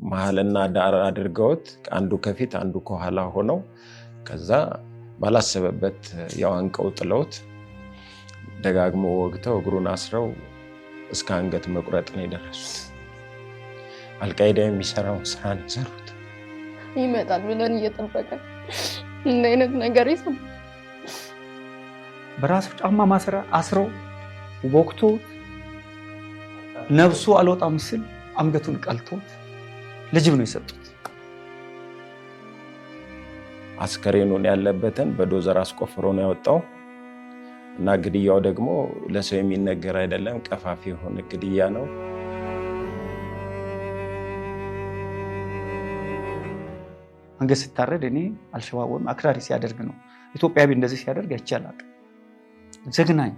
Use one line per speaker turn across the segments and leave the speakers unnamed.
መሐልና ዳር አድርገውት አንዱ ከፊት አንዱ ከኋላ ሆነው ከዛ ባላሰበበት ያው አንቀው ጥለውት ደጋግሞ ወግተው እግሩን አስረው እስከ አንገት መቁረጥ ነው የደረሱት። አልቃይዳ የሚሰራውን ስራ ነው የሰሩት።
ይመጣል ብለን እየጠበቀን እንደ አይነት ነገር ይሰማ
በራሱ ጫማ ማሰራ አስረው ወቅቶ ነፍሱ አልወጣም ሲል አንገቱን ቀልቶት ለጅብ ነው የሰጡት።
አስከሬኑን ያለበትን በዶዘር አስቆፍሮ ነው ያወጣው እና ግድያው ደግሞ ለሰው የሚነገር አይደለም፣ ቀፋፊ የሆነ ግድያ ነው።
አንገት ሲታረድ እኔ አልሸባብ ወይም አክራሪ ሲያደርግ ነው ኢትዮጵያዊ እንደዚህ ሲያደርግ አይቻላል። ዘግናኝ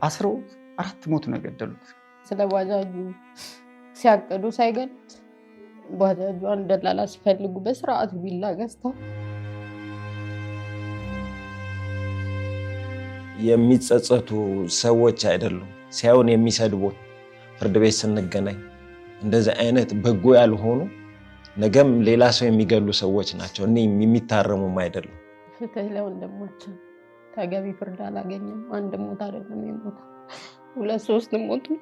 አስረው 4 ሞት ነው የገደሉት።
ስለ ባጃጁ ሲያቀዱ ሳይገልጽ ባጃጇን ደላላ ሲፈልጉ በስርዓቱ ቢላ ገዝተው
የሚጸጸቱ ሰዎች አይደሉም ሲያዩን የሚሰድቡን። ፍርድ ቤት ስንገናኝ እንደዚህ አይነት በጎ ያልሆኑ ነገም ሌላ ሰው የሚገሉ ሰዎች ናቸው። እኔ የሚታረሙም አይደሉም።
ፍትህ ለወንድማችን ተገቢ ፍርድ አላገኘም። አንድ ሞት አይደለም የሞተው 2-3 ሞት ነው።